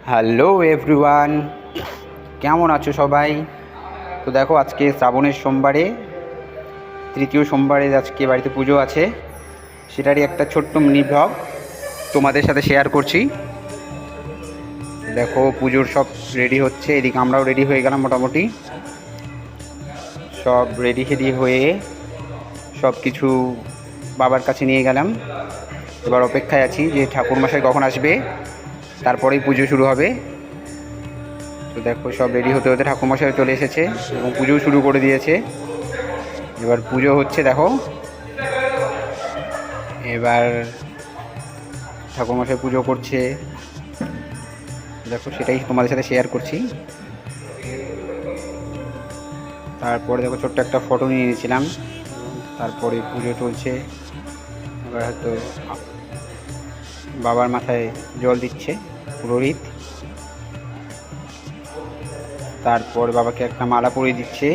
Hello everyone, কেমন আছো সবাই? তো দেখো, আজকে শ্রাবণের সোমবারে, তৃতীয় সোমবারে আজকে বাড়িতে পুজো আছে। সেটারই একটা ছোট্ট মিনি ব্লগ তোমাদের সাথে শেয়ার করছি। দেখো, পুজোর সব রেডি হচ্ছে, এদিকে আমরাও রেডি হয়ে গেলাম মোটামুটি। সব রেডি হেডি হয়ে সব কিছু বাবার কাছে নিয়ে গেলাম। এবার অপেক্ষায় আছি যে ঠাকুরমশাই কখন আসবে, তারপরেই পুজো শুরু হবে। তো দেখো, সব রেডি হতে হতে ঠাকুরমশাই চলে এসেছে এবং পুজো শুরু করে দিয়েছে। এবার পুজো হচ্ছে, দেখো। এবার ঠাকুরমশাই পুজো করছে, দেখো, সেটাই তোমাদের সাথে শেয়ার করছি। তারপরে দেখো, ছোট্ট একটা ফটো নিয়ে নিয়েছিলাম। তারপরে পুজো চলছে। এবার হয়তো বাবার মাথায় জল দিচ্ছে পুরোহিত। তারপর বাবাকে একটা মালা পরিয়ে দিচ্ছে,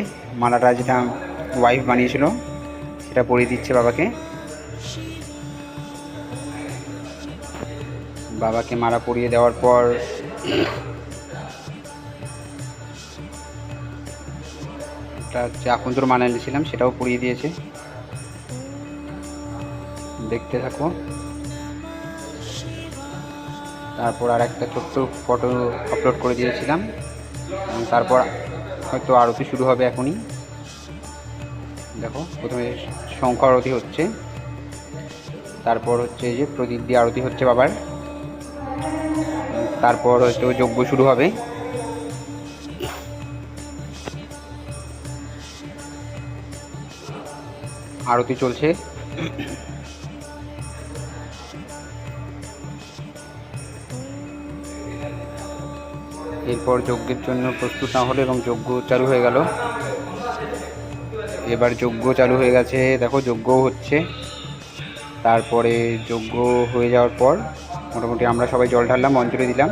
মালাটা যেটা ওয়াইফ বানিয়েছিল সেটা পরিয়ে দিচ্ছে বাবাকে। বাবাকে মালা পরিয়ে দেওয়ার পর একটা যে আকন্দর মালা এনেছিলাম সেটাও পরিয়ে দিয়েছে। দেখতে থাকো। তারপর আর একটা ছোট্ট ফটো আপলোড করে দিয়েছিলাম এবং তারপর হয়তো আরতি শুরু হবে এখনই। দেখো, প্রথমে শঙ্খ আরতি হচ্ছে, তারপর হচ্ছে যে প্রদীপ দিয়ে আরতি হচ্ছে বাবার, তারপর হয়তো যজ্ঞ শুরু হবে। আরতি চলছে। এরপর যজ্ঞের জন্য প্রস্তুত না হলো এবং যজ্ঞ চালু হয়ে গেল। এবার যজ্ঞ চালু হয়ে গেছে, দেখো, যজ্ঞও হচ্ছে। তারপরে যজ্ঞ হয়ে যাওয়ার পর মোটামুটি আমরা সবাই জল ঢাললাম, অঞ্জলি দিলাম।